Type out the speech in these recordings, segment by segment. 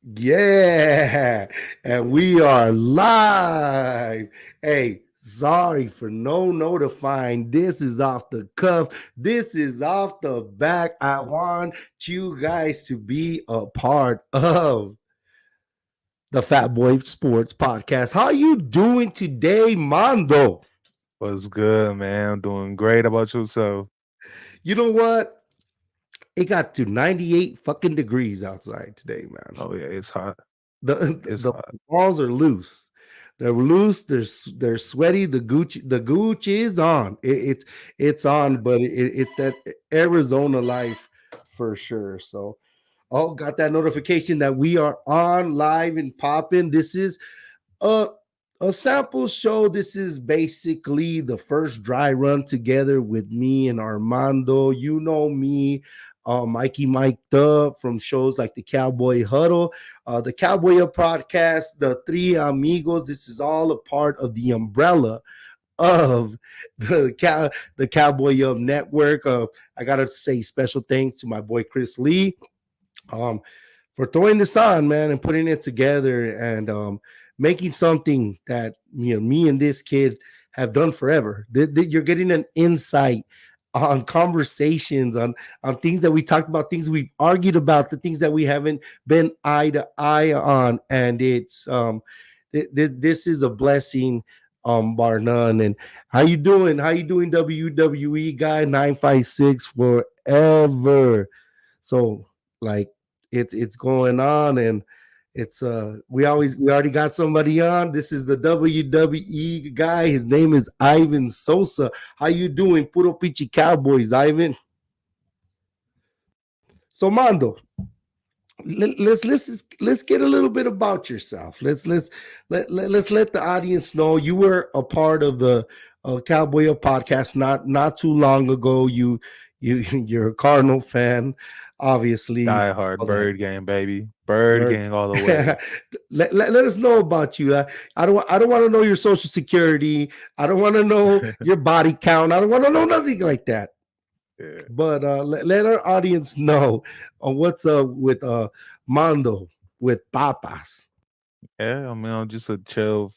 Yeah, and we are live. Hey, sorry for no notifying. This is off the cuff. This is off the back. I want you guys to be a part of the Fatboy Sports Podcast. How you doing today, Mondo? What's good, man? I'm doing great. How about yourself? You know what? It got to 98 fucking degrees outside today, man. Oh yeah, it's hot. It's The hot. balls are loose. They're loose. They're sweaty. The gooch is on. It's on, but it's that Arizona life for sure. So, oh, got that notification that we are on live and popping. This is a a sample show. This is basically the first dry run together with me and Armando. You know me, Mikey mic'd up from shows like the Cowboy Huddle, the Cowboy Up podcast, the Three Amigos. This is all a part of the umbrella of the Cowboy Up network. I gotta say special thanks to my boy Chris Lee, um, for throwing this on, man, and putting it together and making something that me and this kid have done forever. You're getting an insight on conversations on things that we talked about, things we've argued about, the things that we haven't been eye to eye on, and it's this is a blessing, bar none. And how you doing? How you doing, WWE guy 956 forever? So like it's going on, and it's we already got somebody on. This is the WWE guy. His name is Ivan Sosa. How you doing? Puro Pichi Cowboys, Ivan. So Mando, let's get a little bit about yourself. Let's let the audience know you were a part of the Cowboy Up podcast not too long ago. You're a Cardinal fan, obviously. Die hard All that bird gang, baby. Bird bird. gang all the way. Let us know about you. I don't want to know your social security. I don't want to know your body count. I don't want to know nothing like that. Yeah. But let our audience know what's up with Mondo with Papas. Yeah, I mean I'm just a chill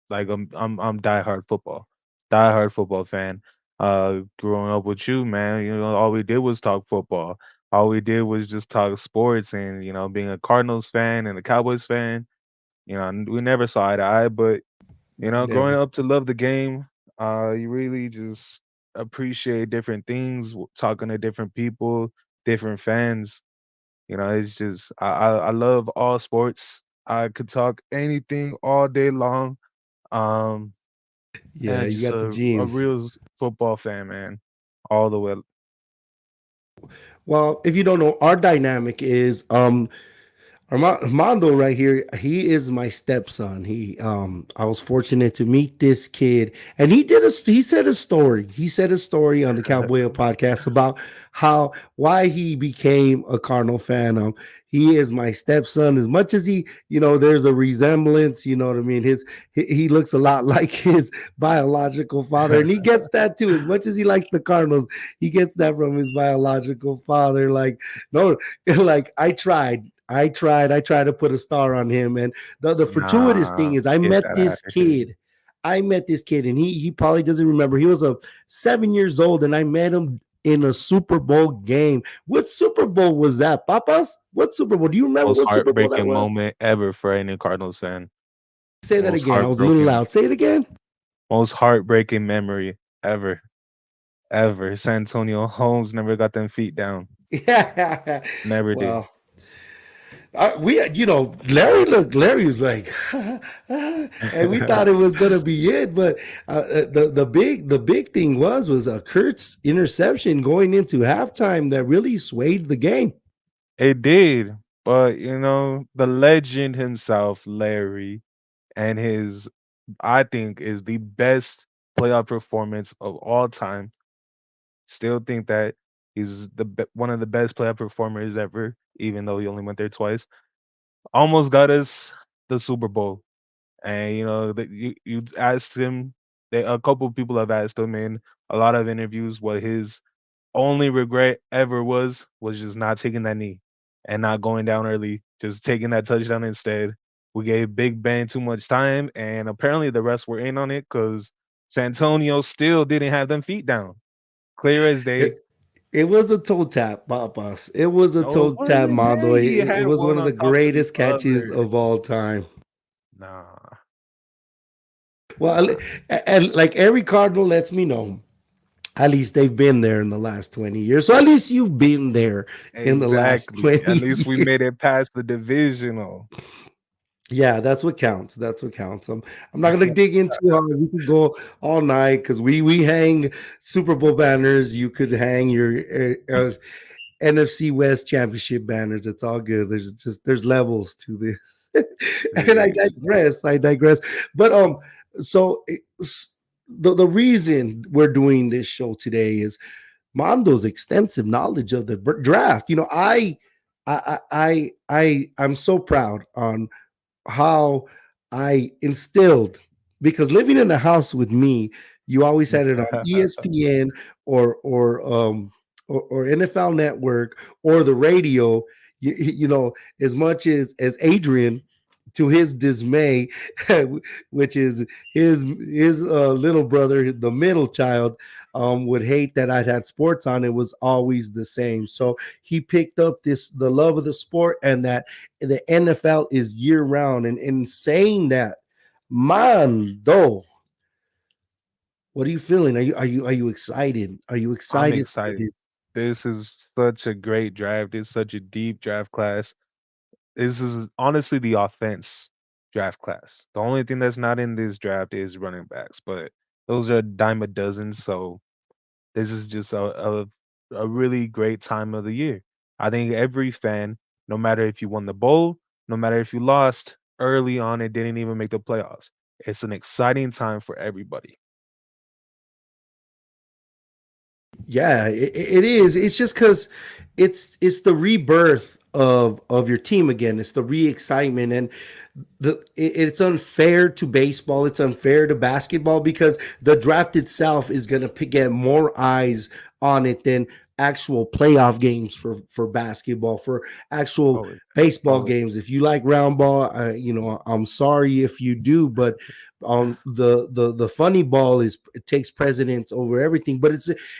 like I'm die hard football. Die hard football fan. Growing up with you, man, all we did was talk football. All we did was just talk sports and being a Cardinals fan and a Cowboys fan, we never saw eye to eye, but growing Never. up to love the game, you really just appreciate different things, talking to different people, different fans. It's just I love all sports. I could talk anything all day long. Um, Yeah, yeah, you just got the a genes. real football fan, man, all the way. Well, if you don't know, our dynamic is Armando right here, he is my stepson. I was fortunate to meet this kid, and he said a story. He said a story on the Cowboy podcast about why he became a Cardinal fan. He is my stepson. As much as there's a resemblance. You know what I mean. He looks a lot like his biological father, and he gets that too. As much as he likes the Cardinals, he gets that from his biological father. Like no, like I tried to put a star on him. And the fortuitous thing Nah, is get that out of here. I met this kid, and he probably doesn't remember. He was a 7 years old, and I met him in a Super Bowl game. What Super Bowl was that, Papas? What Super Bowl? Do you remember Most what Super Bowl that heartbreaking was? moment ever for any Cardinals fan. Say that Most again. I was a little heartbroken, loud. Say it again. most heartbreaking memory ever, ever. San Antonio Holmes never got them feet down. Yeah. Never did. Well, Larry was like, and we thought it was gonna be it, but the big thing was Kurt's interception going into halftime that really swayed the game. It did, but the legend himself, Larry, and his I think is the best playoff performance of all time. Still think that he's one of the best playoff performers ever, even though he only went there twice. Almost got us the Super Bowl, and that you asked him. A couple of people have asked him in a lot of interviews what his only regret ever was just not taking that knee and not going down early. just taking that touchdown instead. We gave Big Ben too much time, and apparently the rest were in on it because Santonio still didn't have them feet down. Clear as day. It, it was a toe tap, Papas. It was a No, it toe tap, wasn't. Mondo. Hey, he It had was one one of on the top of the greatest catches other. of all time. Nah, Well, nah. and like every Cardinal lets me know, at least they've been there in the last 20 years. So at least you've been there in the last Exactly. At 20 least we years. made it past the divisional. Yeah, that's what counts. That's what counts. I'm not gonna dig in too hard. We could go all night because we hang Super Bowl banners. You could hang your NFC West championship banners. It's all good. There's levels to this, and I Jeez. digress. I digress. But so the reason we're doing this show today is Mondo's extensive knowledge of the draft. You know, I'm so proud on how I instilled, because living in the house with me, you always had it on ESPN or NFL Network or the radio. You know, as much as Adrian, to his dismay, which is his little brother, the middle child, would hate that I'd had sports on. It was always the same. So he picked up the love of the sport, and that the NFL is year round. And in saying that, Mando, what are you feeling? Are you excited? Are you I'm excited for excited. this? This is such a great draft. It's such a deep draft class. This is honestly the offense draft class. The only thing that's not in this draft is running backs, but those are a dime a dozen. So this is just a really great time of the year. I think every fan, no matter if you won the bowl, no matter if you lost early on and didn't even make the playoffs, it's an exciting time for everybody. Yeah, it is. It's just because it's the rebirth of your team again. It's the re-excitement, and it's unfair to baseball. It's unfair to basketball because the draft itself is going to get more eyes on it than actual playoff games for basketball, for actual Oh, yeah. baseball Oh, games. If you like round ball, you know, I'm sorry if you do, but the funny ball is, it takes precedence over everything. But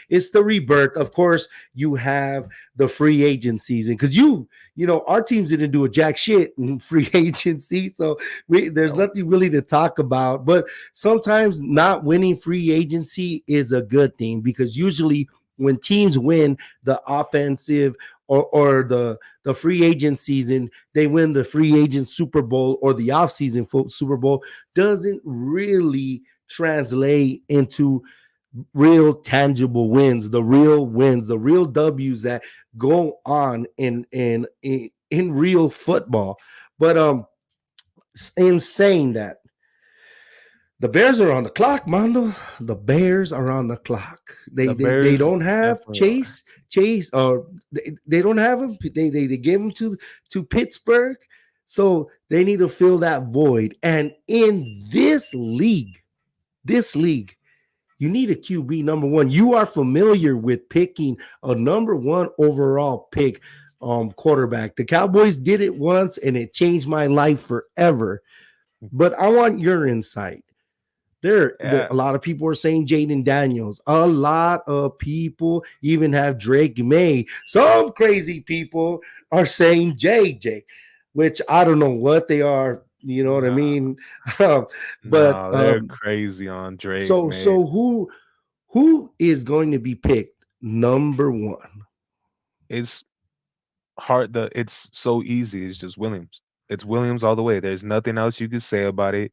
it's the rebirth. Of course, you have the free agent season because you know, our teams didn't do a jack shit in free agency, so there's no. nothing really to talk about. But sometimes not winning free agency is a good thing, because usually when teams win the offensive or the free agent season, they win the free agent Super Bowl or the offseason Super Bowl, doesn't really translate into real tangible wins, the real wins, the real W's that go on in real football. But in saying that, the Bears are on the clock, Mondo. The Bears are on the clock. The They Bears don't have definitely are. Chase, or they don't have him. They gave him to Pittsburgh, so they need to fill that void. And in this league, you need a QB number one. You are familiar with picking a number one overall pick quarterback. The Cowboys did it once, and it changed my life forever. But I want your insight. There, Yeah. a lot of people are saying Jaden Daniels. A lot of people even have Drake May. Some crazy people are saying JJ, which I don't know what they are. You know what I Nah, mean? but nah, they're crazy on Drake, man. so who is going to be picked number one? It's it's so easy. It's just Williams. It's Williams all the way. There's nothing else you could say about it.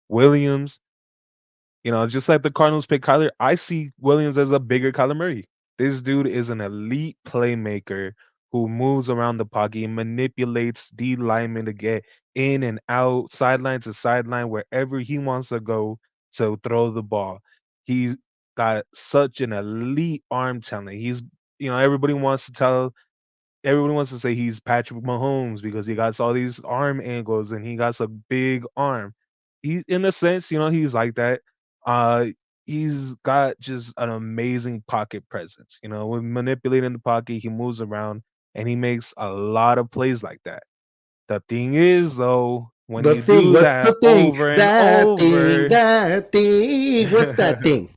Williams, just like the Cardinals pick Kyler, I see Williams as a bigger Kyler Murray. This dude is an elite playmaker who moves around the pocket and manipulates D linemen to get in and out, sideline to sideline, wherever he wants to go to throw the ball. He's got such an elite arm talent. Everybody wants to say he's Patrick Mahomes because he got all these arm angles and he got a big arm. He, in a sense, he's like that. Uh, he's got just an amazing pocket presence. When manipulating the pocket, he moves around and he makes a lot of plays like that. The thing is, though, when The you thing. do What's the that thing? over and That thing. over, That thing. What's that thing?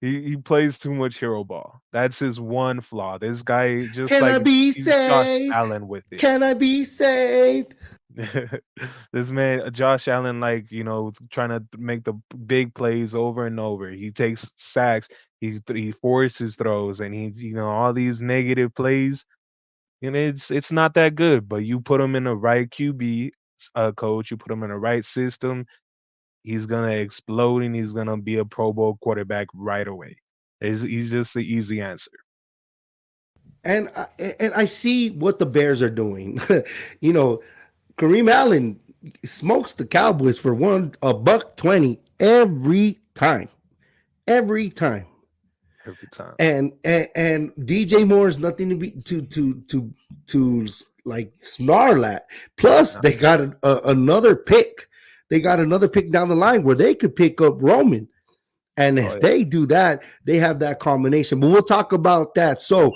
he plays too much hero ball. That's his one flaw. This guy just Can I like be he's Josh saved? Allen with it. Can I be saved? This man, Josh Allen, like trying to make the big plays over and over. He takes sacks, he forces throws, and he's all these negative plays. And it's not that good. But you put him in the right QB coach, you put him in the right system, he's gonna explode and he's gonna be a Pro Bowl quarterback right away. He's just the easy answer. And I see what the Bears are doing. you know, Kareem Allen smokes the Cowboys for $1.20 every time, every time. Every time. And DJ Moore is nothing to be to like snarl at. Plus, Yeah. they got another pick. They got another pick down the line where they could pick up Roman. And Oh if they do that, they have that combination. But we'll talk about that. So,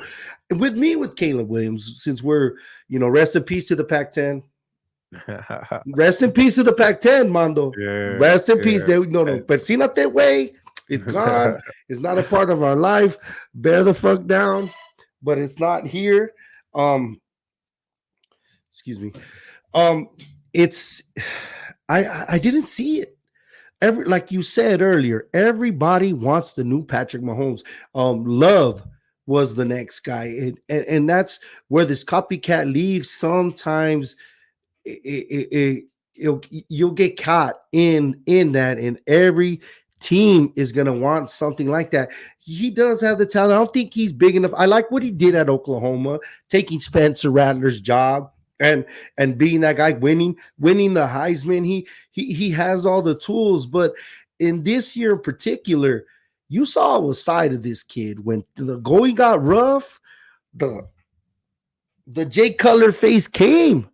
with Caleb Williams, since we're, rest in peace to the Pac-10. yeah. Rest in peace to the Pac-10, Mondo. Yeah, Rest in peace. yeah. There, no. But see, not that way. It's gone. It's not a part of our life. Bear the fuck down. But it's not here. Um, excuse me. Um, it's I didn't see it. Like you said earlier, everybody wants the new Patrick Mahomes. Love was the next guy, and that's where this copycat leaves. Sometimes you'll get caught in that, and every team is going to want something like that. He does have the talent. I don't think he's big enough. I like what he did at Oklahoma, taking Spencer Rattler's job and being that guy, winning the Heisman. He has all the tools, but in this year in particular, you saw a side of this kid when the going got rough. The Jay Cutler face came.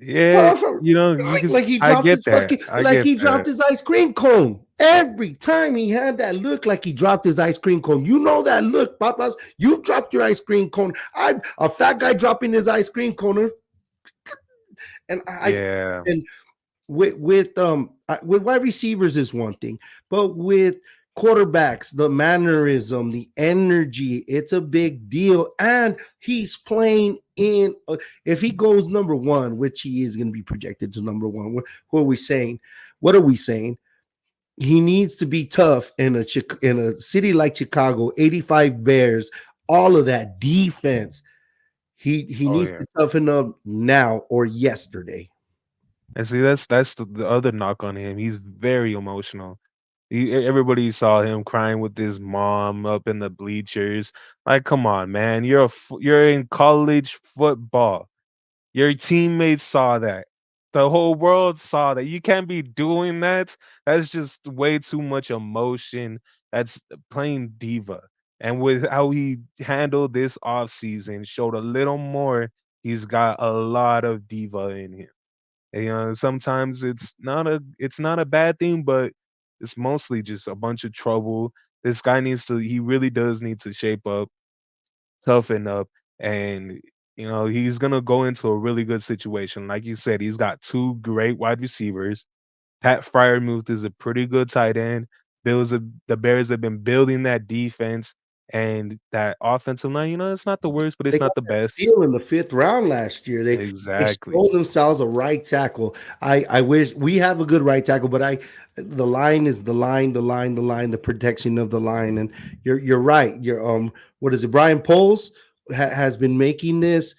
Yeah, Like, you can like he I dropped get his that. fucking I like get he dropped that. his ice cream cone. Every time he had that look like he dropped his ice cream cone. You know that look, Papas. You dropped your ice cream cone. I'm a fat guy dropping his ice cream cone. And I Yeah. and with wide receivers is one thing, but with quarterbacks, the mannerism, the energy, it's a big deal. And he's playing in. If he goes number one, which he is going to be projected to number one, what are we saying? What are we saying? He needs to be tough in a city like Chicago, 85 Bears, all of that defense. He Oh needs yeah. to toughen up now or yesterday. And see, that's the other knock on him. He's very emotional. Everybody saw him crying with his mom up in the bleachers. Like, come on, man, you're in college football. Your teammates saw that. The whole world saw that. You can't be doing that. That's just way too much emotion. That's plain diva. And with how he handled this offseason, showed a little more. He's got a lot of diva in him. And, sometimes it's not a bad thing, but it's mostly just a bunch of trouble. This guy he really does need to shape up, toughen up, and he's gonna go into a really good situation. Like you said, he's got two great wide receivers. Pat Fryermuth is a pretty good tight end. The Bears have been building that defense and that offensive line. It's not the worst, but They it's got not the that best. steal in the fifth round last year. They Exactly. stole themselves a right tackle. I wish we have a good right tackle, but the line is the protection of the line. And you're right. You're what is it? Brian Poles has been making this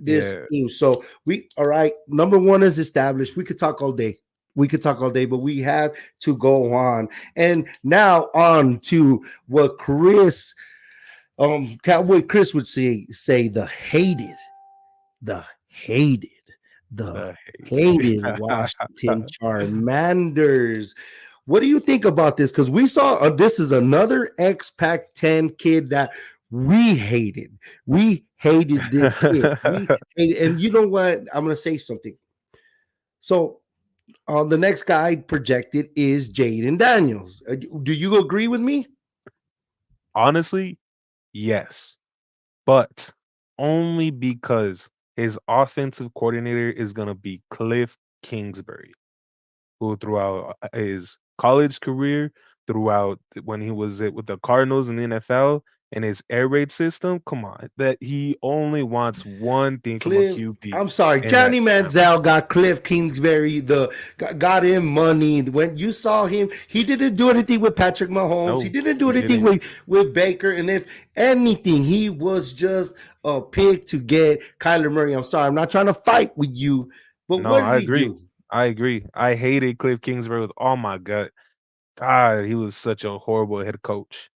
Yeah. team. So we all right. Number one is established. We could talk all day. We could talk all day, but we have to go on. And now on to what Cowboy Chris would say the hated, the The hated Washington Charmanders. What do you think about this? Because we saw this is another ex Pac-10 kid that we hated. We hated this kid. And you know what? I'm gonna say something. So the next guy projected is Jaden Daniels. Do you agree with me? Honestly, yes, but only because His offensive coordinator is gonna be Cliff Kingsbury, who throughout his college career, throughout when he was with the Cardinals in the NFL and his air raid system, come on, that he only wants one thing from a Cliff, QB, I'm sorry, and Johnny that's Manziel championship. got Cliff Kingsbury, got him money. When you saw him, he didn't do anything with Patrick Mahomes. He No, didn't do he anything didn't. with Baker. And if anything, he was just a pick to get Kyler Murray. I'm sorry, I'm not trying to fight with you, but No, what did I he agree. do? I agree. I hated Cliff Kingsbury with all my gut. God, he was such a horrible head coach.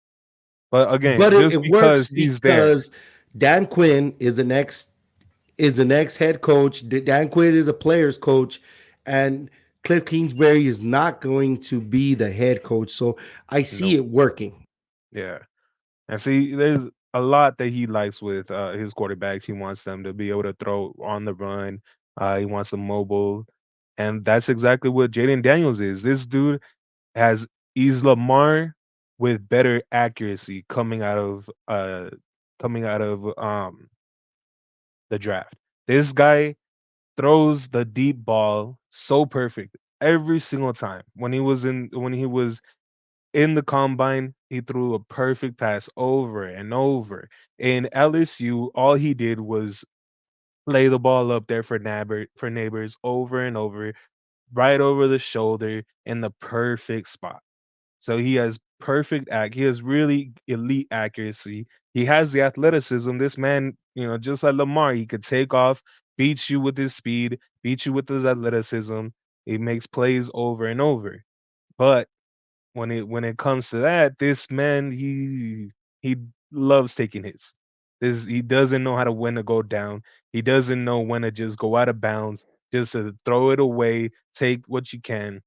But again, But just it works because he's there, because Dan Quinn is the next head coach. Dan Quinn is a player's coach, and Cliff Kingsbury is not going to be the head coach. So I see no, it working. yeah. And see, there's a lot that he likes with his quarterbacks. He wants them to be able to throw on the run. He wants them mobile, and that's exactly what Jaden Daniels is. This dude has he's Lamar with better accuracy coming out of the draft. This guy throws the deep ball so perfect every single time. When he was in the combine, he threw a perfect pass over and over. In LSU, all he did was lay the ball up there for neighbors over and over, right over the shoulder in the perfect spot. So he has really elite accuracy. He has the athleticism. This man, just like Lamar, he could take off, beat you with his speed, beat you with his athleticism. He makes plays over and over. But when it comes to that, this man he loves taking hits. He doesn't know how to when to go down. He doesn't know when to just go out of bounds, just to throw it away, take what you can.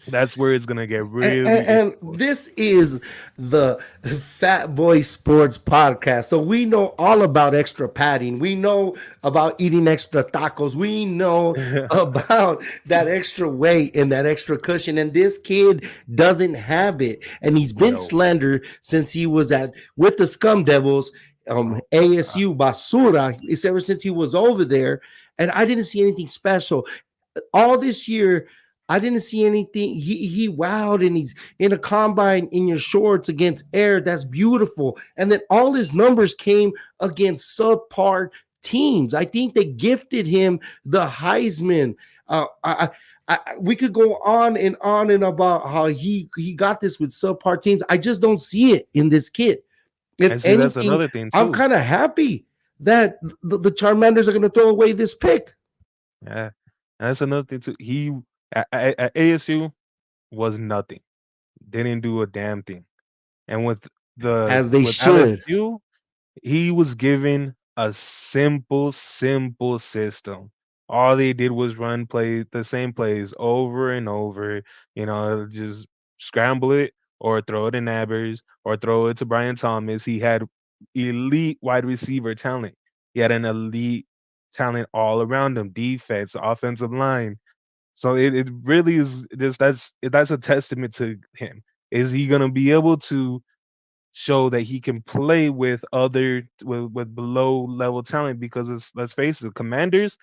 That's where it's gonna get really And difficult. this is the Fat Boy Sports Podcast. So we know all about extra padding. We know about eating extra tacos. We know about that extra weight and that extra cushion. And this kid doesn't have it. And he's been No. slandered since he was at with the Scum Devils, Oh my god. ASU Basura. It's ever since he was over there. And I didn't see anything special all this year. I didn't see anything. He wowed and he's in a combine in your shorts against air. That's beautiful. And then all his numbers came against subpar teams. I think they gifted him the Heisman. We could go on and about how he got this with subpar teams. I just don't see it in this kid. If And see, that's anything, another thing I'm too. kind of happy that the Charmanders are going to throw away this pick. Yeah. And that's another thing too. He at ASU was nothing. Didn't do a damn thing. And As they with should. LSU, he was given a simple system. All they did was run play the same plays over and over, just scramble it or throw it to Nabbers or throw it to Brian Thomas. He had elite wide receiver talent. He had an elite talent all around him, defense, offensive line. So it really is just that's a testament to him. Is he gonna be able to show that he can play with with below level talent because let's face it, Commanders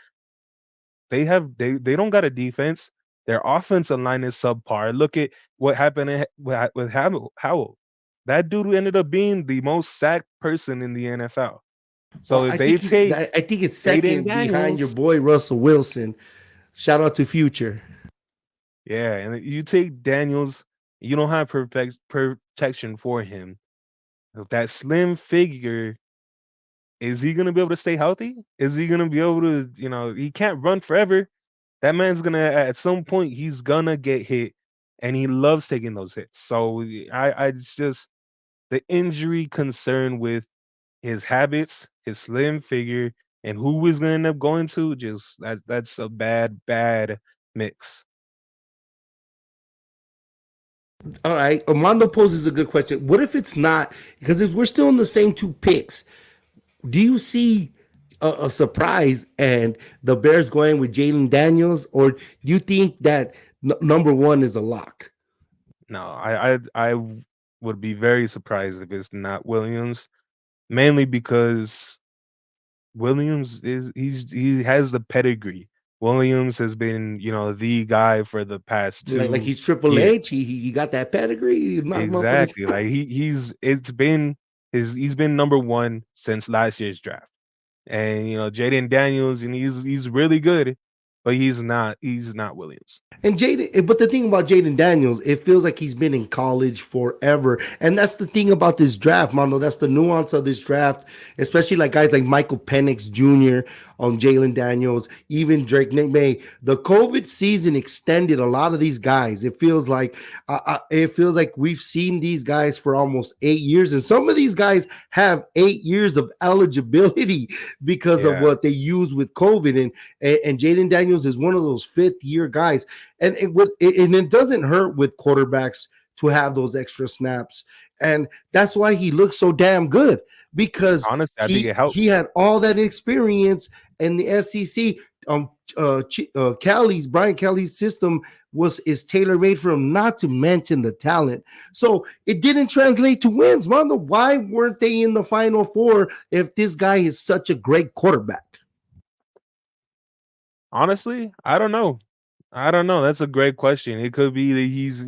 they don't got a defense. Their offensive line is subpar. Look at what happened with Howell. That dude ended up being the most sacked person in the NFL. Well, So if they take I think it's Jaden second behind your Daniels, boy Russell Wilson. Shout out to Future. yeah, and you take Daniels, you don't have protection for him. That slim figure, is he gonna be able to stay healthy? Is he gonna be able to, he can't run forever. That man's gonna at some point he's gonna get hit, and he loves taking those hits. So it's just the injury concern with his habits, his slim figure, and who he's gonna end up going to. Just that's a bad mix. All right, Armando poses a good question. What if it's not? Because if we're still in the same two picks, do you see a surprise and the Bears going with Jalen Daniels, or do you think that number one is a lock? No, would be very surprised if it's not Williams, mainly because Williams is he has the pedigree. Williams has been, the guy for the past Like 2 he's Triple years. H. He got that pedigree. He knocked motherfuckers. Exactly. Like he's been number 1 since last year's draft. And Jaden Daniels, and he's really good, but he's not Williams. And Jaden, but the thing about Jaden Daniels, it feels like he's been in college forever. And that's the thing about this draft, Mondo. That's the nuance of this draft, especially like guys like Michael Penix Jr., Jalen Daniels, even Drake May. The COVID season extended a lot of these guys. It feels like we've seen these guys for almost 8 years, and some of these guys have 8 years of eligibility because of Yeah, what they use with COVID. And Jaden Daniels is one of those fifth year guys, and it doesn't hurt with quarterbacks to have those extra snaps, and that's why he looks so damn good because honestly, I think he it he helps. had all that experience in the SEC. Brian Kelly's system is tailor made for him. Not to mention the talent, so it didn't translate to wins. Mondo, why weren't they in the Final Four if this guy is such a great quarterback? Honestly, I don't know. I don't know. That's a great question. It could be that he's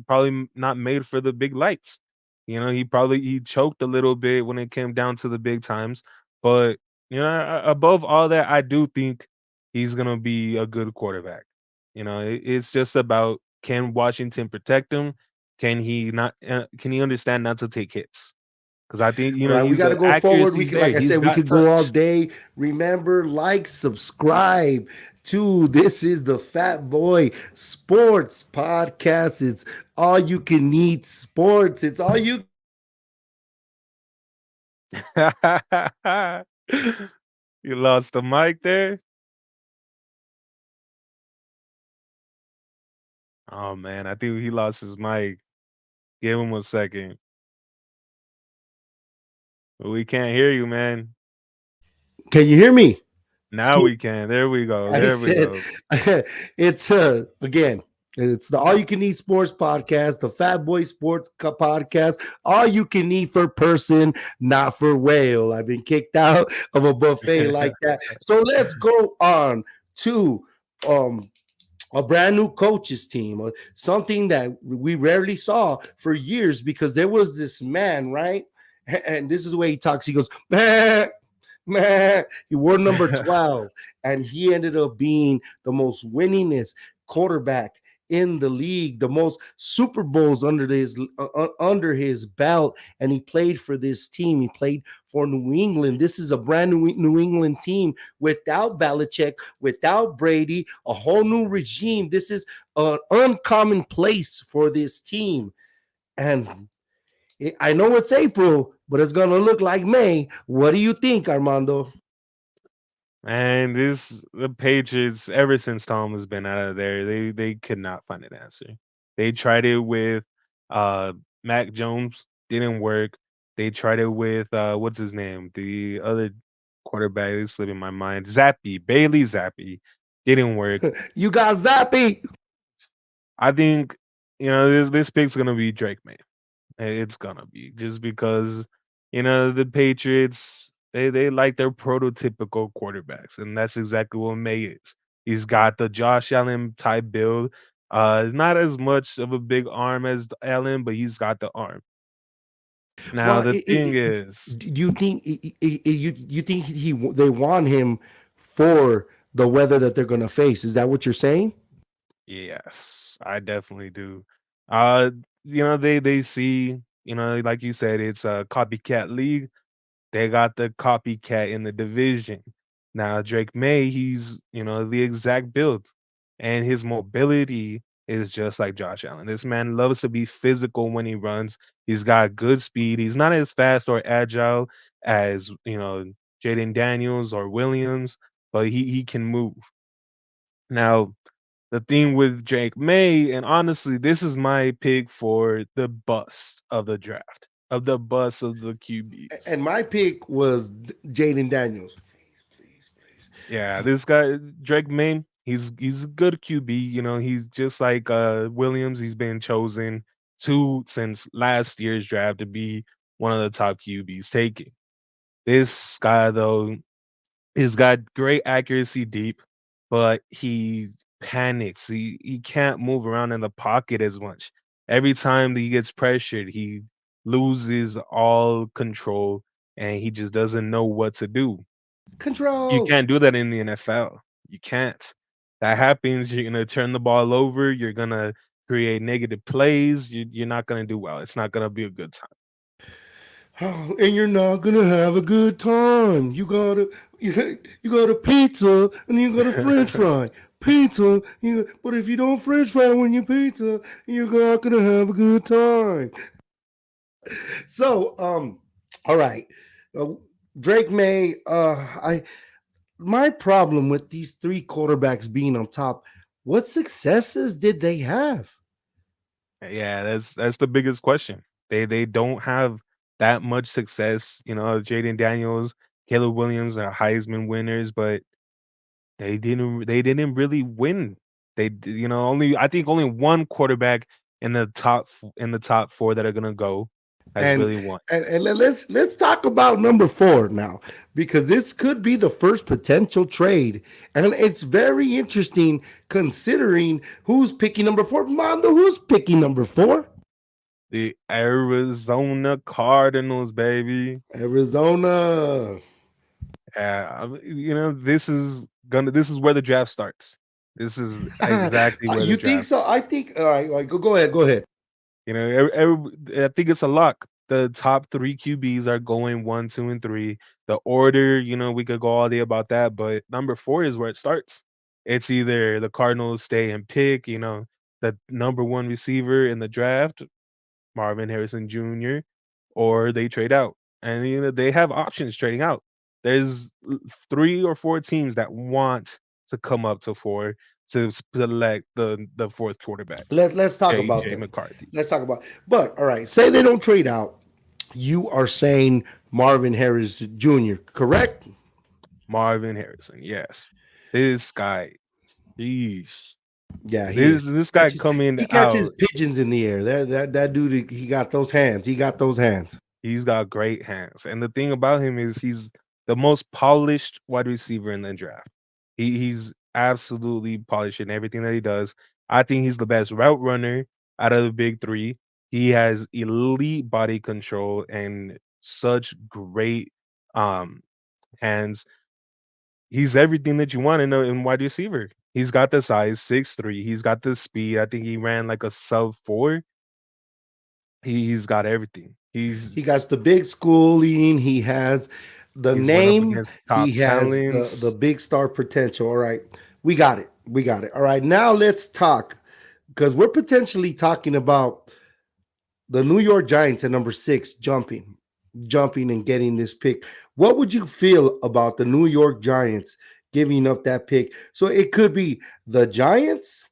probably not made for the big lights. He choked a little bit when it came down to the big times. But above all that, I do think he's gonna be a good quarterback. It's just about, can Washington protect him? Can he not? Can he understand not to take hits? Because I think All right, we he's got to the go forward. We accuracy's can, there. like I He's said, we got could go all touch. day. Remember, like, subscribe to this is the Fat Boy Sports Podcast. It's all you can eat sports. It's all you can eat You lost the mic there. Oh man, I think he lost his mic. Give him a second. We can't hear you, man. Can you hear me? Now we can. There we go. I There we said go. it's again. It's the All You Can Eat Sports Podcast, the Fat Boy Sports Podcast. All you can eat for person, not for whale. I've been kicked out of a buffet like that. So let's go on to um a brand new coaches team, something that we rarely saw for years because there was this man, right? And this is the way he talks. He goes, man, man. He wore number 12, and he ended up being the most winningest quarterback in the league, the most Super Bowls under his belt, and he played for this team. He played for New England. This is a brand New England team without Belichick, without Brady, a whole new regime. This is an uncommon place for this team, and I know it's April, but it's gonna look like May. What do you think, Armando? And the Patriots, ever since Tom has been out of there, they could not find an answer. They tried it with uh Mac Jones, didn't work. They tried it with what's his name? The other quarterback is slipping my mind. Zappy, Bailey Zappy. Didn't work. You got Zappy. I think this pick's gonna be Drake May. It's gonna be just because the Patriots, they like their prototypical quarterbacks, and that's exactly what May is. He's got the Josh Allen type build. Not as much of a big arm as Allen, but he's got the arm. Now Well, the thing is, do you think you think they want him for the weather that they're going to face? Is that what you're saying? yes, I definitely do. Uh, they see, like you said, it's a copycat league. They got the copycat in the division. Now Drake May, he's the exact build, and his mobility is just like Josh Allen. This man loves to be physical when he runs. He's got good speed. He's not as fast or agile as Jaden Daniels or Williams, but he can move. Now the thing with Drake May, and honestly, this is my pick for the bust of the draft, of the bust of the QBs. And my pick was Jaden Daniels. Yeah, this guy Drake May, he's a good QB. He's just like Williams. He's been chosen since last year's draft to be one of the top QBs taken. This guy though, He's got great accuracy deep, but he panics. He can't move around in the pocket as much. Every time that he gets pressured, he loses all control and he just doesn't know what to do. You Control. can't do that in the NFL. You can't. That happens, you're gonna turn the ball over, you're gonna create negative plays, you're not gonna do well. It's not gonna be a good Oh, and you're not gonna have a good time. You got a pizza and you got a French time. fry. Pizza, but if you don't French fry when you pizza, you're not gonna have a good time. So, all right, uh, Drake May. I My problem with these three quarterbacks being on top. What successes did they have? Yeah, that's the biggest question. They don't have that much success. Jaden Daniels, Caleb Williams are Heisman winners, but they didn't really win. Only I think only one quarterback in the top four that are gonna go has And really won. let's talk about number four now, because this could be the first potential trade, and it's very interesting considering who's picking number four. Mondo, who's picking number four? The Arizona Cardinals, baby. Arizona. This is where the draft starts. This is exactly where the You think draft so? I think. All right, go ahead. Go ahead. I think it's a lock. The top three QBs are going one, two, and three. The order, we could go all day about that, but number four is where it starts. It's either the Cardinals stay and pick, the number one receiver in the draft, Marvin Harrison Jr., or they trade out. And they have options trading out. There's three or four teams that want to come up to four to select the fourth quarterback, Let's talk about JJ them. McCarthy. Let's talk about. But all right, say they don't trade out. You are saying Marvin Harris Jr. Correct? Marvin Harrison, yes. This guy, jeez. Yeah, This guy coming he catches out, pigeons in the air. That dude, he got those hands. He got those hands. he's got great hands. And the thing about him is he's the most polished wide receiver in the draft. He's absolutely polished in everything that he does. I think he's the best route runner out of the big three. He has elite body control and such great um hands. He's everything that you want in wide receiver. He's got the size, 6'3". He's got the speed. I think he ran like a sub 4. He's got everything. He got the big schooling. He has the He's went up name. against He top has the talents. big star potential. All right, we got it. We got it. All right, now let's talk, because we're potentially talking about the New York Giants at number six jumping and getting this pick. What would you feel about the New York Giants giving up that pick? So it could be the Giants,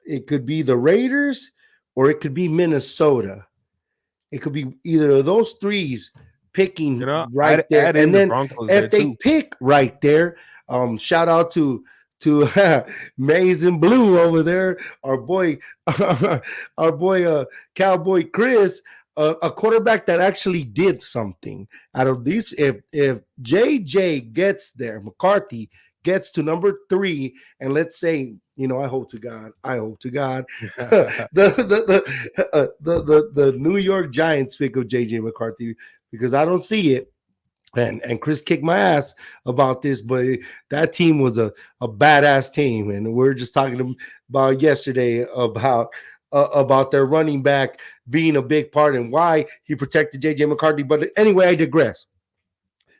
it could be the Raiders, or it could be Minnesota. It could be either of those threes picking right I'd there. add in And the then Broncos there if they too. pick right there, shout out to Maize and Blue over there, our boy, our boy, Cowboy Chris, a quarterback that actually did something out of these. If JJ gets there, McCarthy gets to number three, and let's say, I hope to God, the New York Giants pick of JJ McCarthy, because I don't see it. And Chris kicked my ass about this, but that team was a badass team, and we're just talking about yesterday about their running back being a big part and why he protected JJ McCarthy. But anyway, I digress.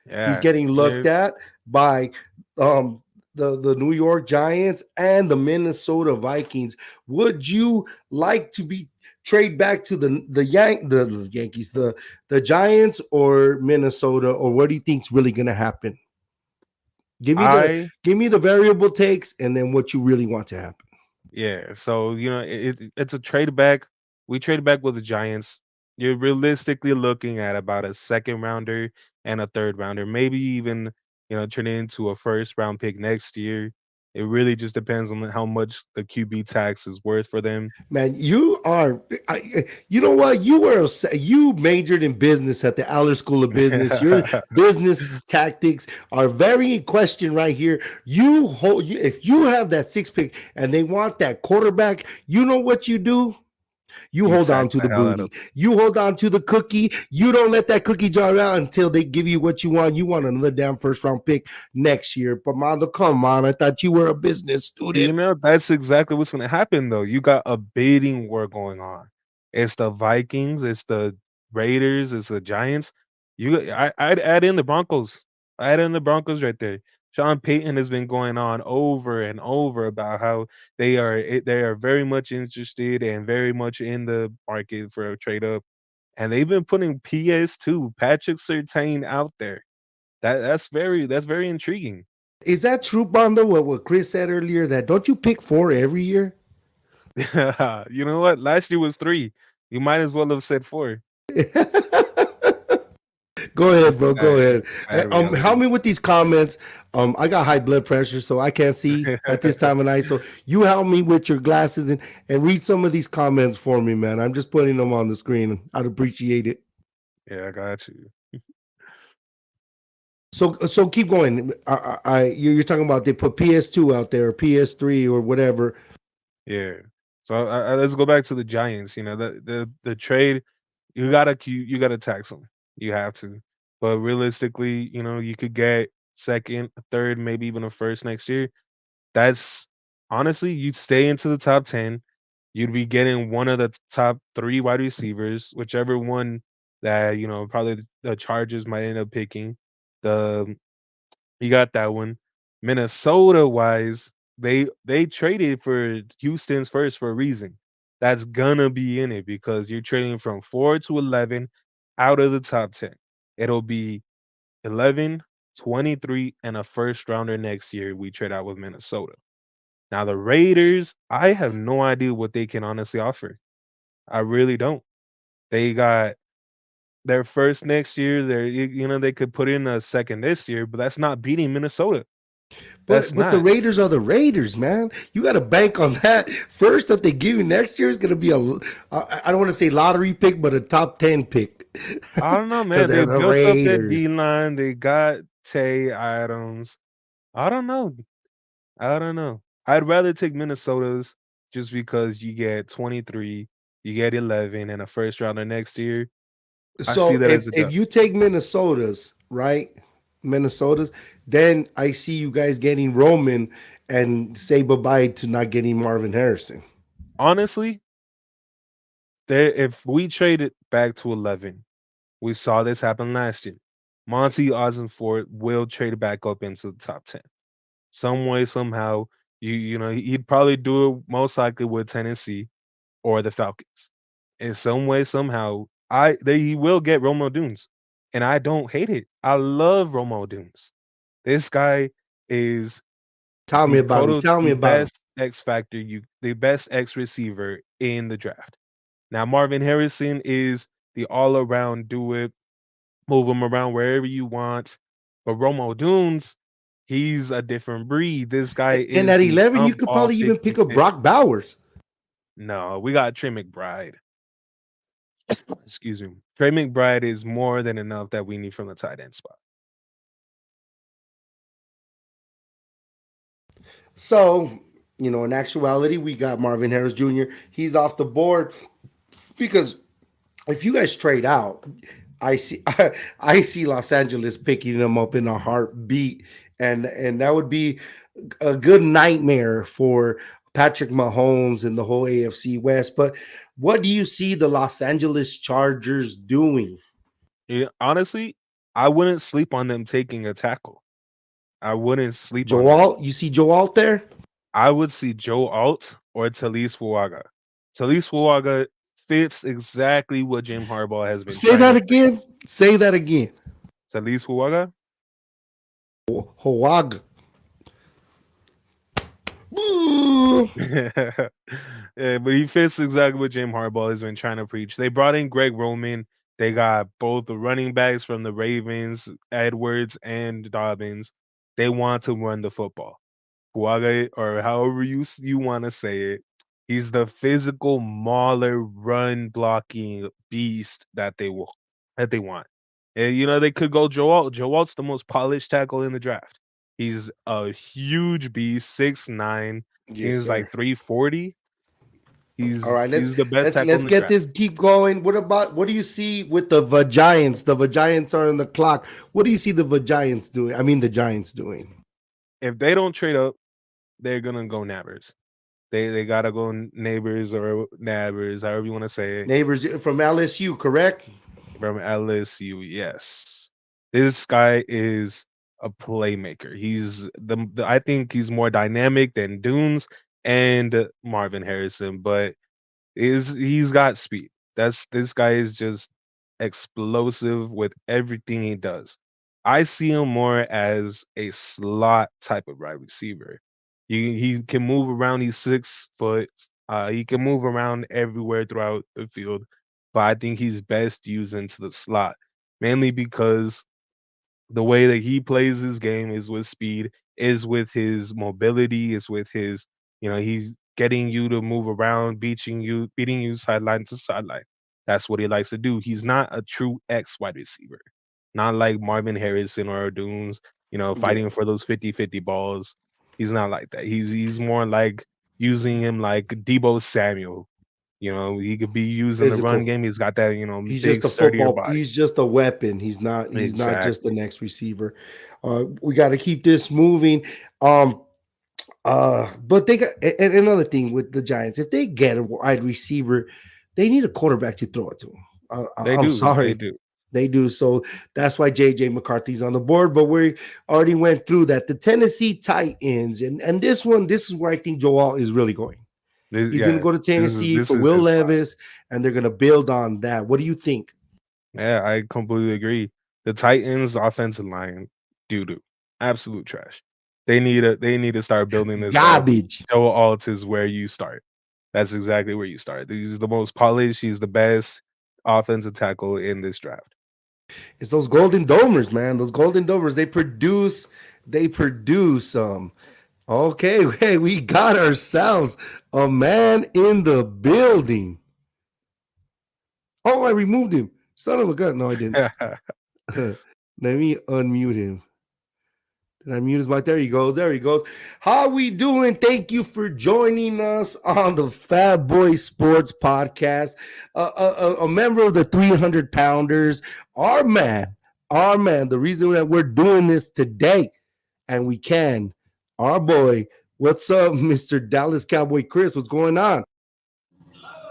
He's Yeah. getting looked Yeah. at by um, the New York Giants and the Minnesota Vikings. Would you like to be trade back to the Yankees, the Giants, or Minnesota, or what do you think's really going to happen? Give me the I give me the variable takes, and then what you really want to happen. Yeah. So, it's a trade back. We trade back with the Giants. You're realistically looking at about a second rounder and a third rounder, maybe even, turn it into a first round pick next year. It really just depends on how much the QB tax is worth for them. Man, you are. You know what? You majored in business at the Aller School of Business. Your business tactics are very in question right here. If you have that six pick and they want that quarterback, you know what you do? You You hold on tax to the the hell out of booty. You hold on to the cookie. You don't let that cookie jar out until they give you what you want. You want another damn first round pick next year. But Mondo, come on. I thought you were a business student. That's exactly what's gonna happen though. You got a bidding war going on. It's the Vikings, it's the Raiders, it's the Giants. I'd add in the Broncos. Add in the Broncos right there. Sean Payton has been going on over and over about how they are very much interested and very much in the market for a trade up. And they've been putting PS2, Patrick Surtain out there. That's very intriguing. Is that true, Bondo? What Chris said earlier, that don't you pick four every year? You know what? Last year was 3. You might as well have said 4. Go ahead, It's bro. Go ahead. bad Help reality. me with these comments. I got high blood pressure, so I can't see at this time of night. So you help me with your glasses and read some of these comments for me, man. I'm just putting them on the screen. I'd appreciate it. Yeah, I got you. So keep going. You're talking about they put PS2 out there, or PS3, or whatever. Yeah. So let's go back to the Giants. You know, the trade you gotta tax them. You have to. But realistically, you know, you could get second, third, maybe even a first next year. That's honestly, you'd stay into the top 10. You'd be getting one of the top 3 wide receivers, whichever one that, you know, probably the Chargers might end up picking. The You got that one. Minnesota wise, they traded for Houston's first for a reason. That's gonna be in it because you're trading from 4 to 11 out of the top 10. It'll be 11, 23, and a first rounder next year we trade out with Minnesota. Now the Raiders, I have no idea what they can honestly offer. I really don't. They got their first next year. You know, they could put in a second this year, but that's not beating Minnesota. That's But the not. Raiders are the Raiders, man. You got to bank on that. First that they give you next year is going to be I don't want to say lottery pick, but a top 10 pick I don't know, because man. They they're the built up that D Raiders. line. They got Tay Adams. I don't know. I don't know. I'd rather take Minnesota's just because you get 23, you get 11, and a first rounder next year. I see So that as a if dub. you take Minnesota's, right? Minnesota's, then I see you guys getting Roman and say bye-bye to not getting Marvin Harrison. Honestly, if we trade it back to 11, we saw this happen last year. Monty Ossenfort will trade back up into the top 10. Some way, somehow, you know, he'd probably do it most likely with Tennessee or the Falcons. In some way, somehow, he will get Romo Dunes, and I don't hate it. I love Romo Dunes. This guy is Tell me about him. Tell me the about him. best X factor, the best X receiver in the draft. Now Marvin Harrison is the all around do it, move him around wherever you want. But Romo Dunes, he's a different breed. This guy And is at the 11, you jump could ball probably even pick up 50-50. Brock Bowers. No, we got Trey McBride. Excuse me. Trey McBride is more than enough that we need from the tight end spot. So, in actuality, we got Marvin Harris Jr. He's off the board because if you guys trade out, I see I see Los Angeles picking him up in a heartbeat, and that would be a good nightmare for Patrick Mahomes and the whole AFC West. But what do you see the Los Angeles Chargers doing? Yeah, honestly, I wouldn't sleep on them taking a tackle. I wouldn't sleep on that. Joel, you see Joel out there? I would see Joe Alt or Talise Fuaga. Talise Fuaga fits exactly what Jim Harbaugh has been Say trying that to bring. again. Say that again. Talise Fuaga? Hawag. Yeah, but he fits exactly what Jim Harbaugh has been trying to preach. They brought in Greg Roman. They got both the running backs from the Ravens, Edwards and Dobbins. They want to run the football. Kuaga, or however you want to say it. He's the physical mauler, run blocking beast that they want. And they could go Joe Alt. Joe Alt's the most polished tackle in the draft. He's a huge beast, 6'9". Yes, He's sir. like 340. All right, He's the best tackle let's in the get draft. this keep going. What do you see with the Giants? The Giants are on the clock. What do you see the Giants doing? I mean the Giants doing. If they don't trade up, they're gonna go nabbers. They gotta go neighbors or nabbers, however you want to say it. Neighbors from LSU, correct? From LSU, yes. This guy is a playmaker. He's I think he's more dynamic than Dunes and Marvin Harrison, but he's got speed. This guy is just explosive with everything he does. I see him more as a slot type of wide receiver. He can move around. He's 6 foot. He can move around everywhere throughout the field, but I think he's best used into the slot, mainly because the way that he plays his game is with speed, is with his mobility, is with his, he's getting you to move around, beating you sideline to sideline. That's what he likes to do. He's not a true X wide receiver, not like Marvin Harrison or Dunes, Yeah, fighting for those 50-50 balls. He's not like that. He's more like using him like Debo Samuel. He could be used in the run physical. game. He's got that, He's big, just a sturdier football. body. He's just a weapon. He's not just the Exactly. next receiver. We got to keep this moving. Um, but they got and another thing with the Giants. If they get a wide receiver, they need a quarterback to throw it to. They I'm do. They sorry, do. they do. So that's why JJ McCarthy's on the board. But we already went through that. The Tennessee Titans, and this is where I think Joel is really going. He's going to Yeah, go to Tennessee this for is Will his spot. Levis, and they're going to build on that. What do you think? Yeah, I completely agree. The Titans offensive line, doo doo, absolute trash. They need to start building this up. Garbage. Joe Alt is where you start. That's exactly where you start. He's the most polished. He's the best offensive tackle in this draft. It's those golden domers, man. Those golden domers. They produce. Okay, hey, we got ourselves a man in the building. Oh, I removed him. Son of a gun. No, I didn't. Let me unmute him. Did I mute his mic? There he goes. There he goes. How we doing? Thank you for joining us on the Fatboy Sports Podcast. A member of the 300 Pounders. Our man. Our man. The reason that we're doing this today, and we can. Our boy. What's up, Mr. Dallas Cowboy Chris? What's going on?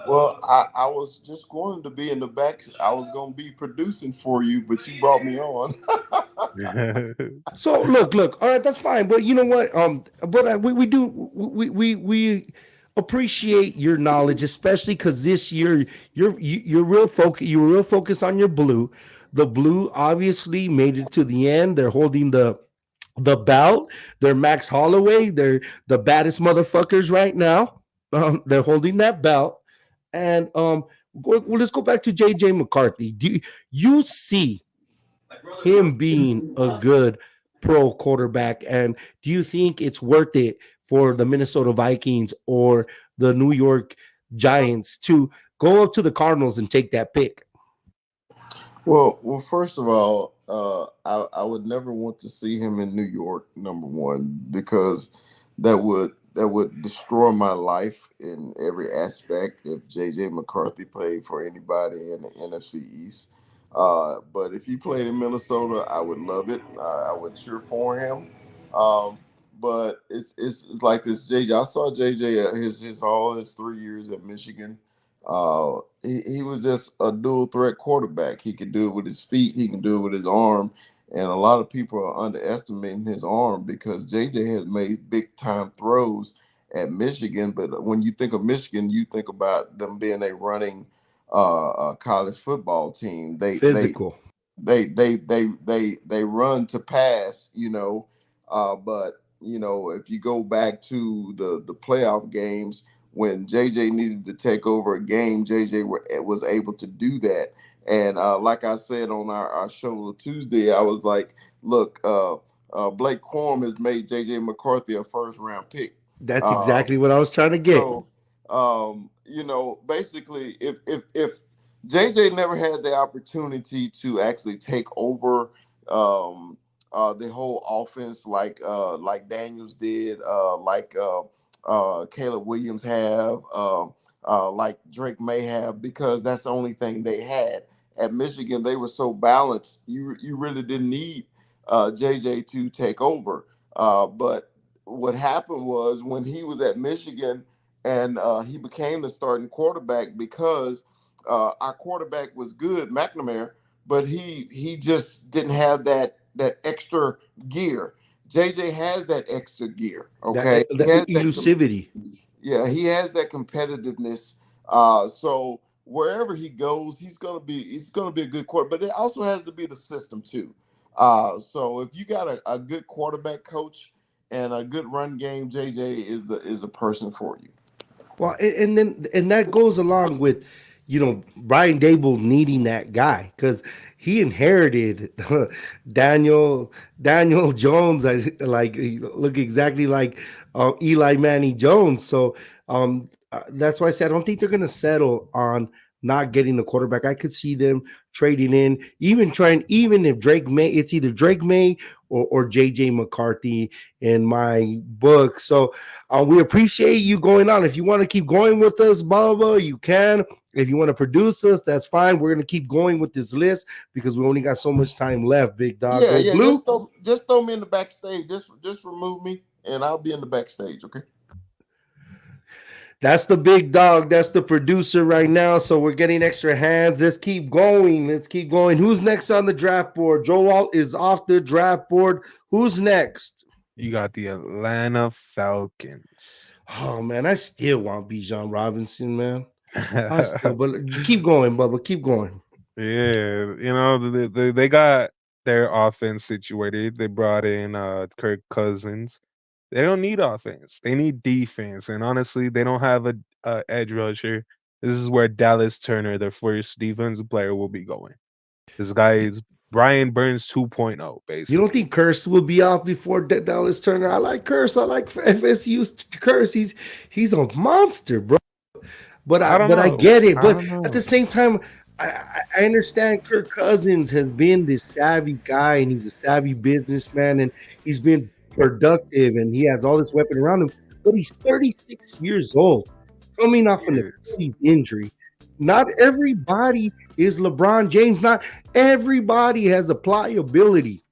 Well, I was just going to be in the back. I was going to be producing for you, but you brought me on. So look. All right, that's fine. But you know what? But we do we appreciate your knowledge, especially because this year you're real focus. You were real focused on your blue. The blue obviously made it to the end. They're holding the belt. They're Max Holloway. They're the baddest motherfuckers right now. They're holding that belt. And well, let's go back to JJ McCarthy. Do you see him being a good pro quarterback? And do you think it's worth it for the Minnesota Vikings or the New York Giants to go up to the Cardinals and take that pick? Well, first of all, I would never want to see him in New York. Number one, because that would destroy my life in every aspect if JJ McCarthy played for anybody in the NFC East. But if he played in Minnesota, I would love it. I would cheer for him. Um, but it's like this JJ. I saw JJ his all his 3 years at Michigan. He was just a dual threat quarterback. He could do it with his feet. He can do it with his arm. And a lot of people are underestimating his arm because JJ has made big time throws at Michigan. But when you think of Michigan, you think about them being a running college football team. Physical. They run to pass, but if you go back to the playoff games when JJ needed to take over a game, JJ was able to do that. And like I said on our show Tuesday, I was like, look, Blake Corum has made J.J. McCarthy a first round pick. That's Um, exactly what I was trying to get. so, basically, if JJ never had the opportunity to actually take over um, the whole offense like Daniels did, Caleb Williams have, like Drake may have, because that's the only thing they had at Michigan. They were so balanced. You really didn't need JJ to take over. But what happened was when he was at Michigan and he became the starting quarterback because our quarterback was good, McNamara, but he just didn't have that extra gear. JJ has that extra gear. That Okay, he the has that. elusivity. Yeah, he has that competitiveness. So wherever he goes, he's gonna be a good quarterback. But it also has to be the system too. So if you got a good quarterback coach and a good run game, JJ is the person for you. Well, and that goes along with, Brian Dable needing that guy because he inherited Daniel Jones. He look exactly like Eli Manny Jones. So that's why I said I don't think they're going to settle on not getting the quarterback. I could see them trading in, even if Drake May, it's either Drake May or JJ McCarthy in my book. So we appreciate you going on. If you want to keep going with us, Bubba, you can. If you want to produce us, that's fine. We're gonna keep going with this list because we only got so much time left. Big dog, Yeah, go yeah. blue. Just throw me in the backstage. Just remove me, and I'll be in the backstage. Okay. That's the big dog. That's the producer right now. So we're getting extra hands. Let's keep going. Let's keep going. Who's next on the draft board? Joel is off the draft board. Who's next? You got the Atlanta Falcons. Oh man, I still want Bijan Robinson, man. I still, but you keep going, Bubba. Keep going. Yeah, they got their offense situated. They brought in Kirk Cousins. They don't need offense. They need defense. And honestly, they don't have a edge rusher. This is where Dallas Turner, their first defensive player, will be going. This guy is Brian Burns 2.0, You don't basically. think Curse will be off before Dallas Turner? I like Curse. I like FSU's Curse. He's a monster, bro. But I I don't but I know. get it. I But don't at the know. same time, I understand Kirk Cousins has been this savvy guy and he's a savvy businessman and he's been productive and he has all this weapon around him. But he's 36 years old, coming off an Yes. Achilles injury. Not everybody is LeBron James. Not everybody has a pliability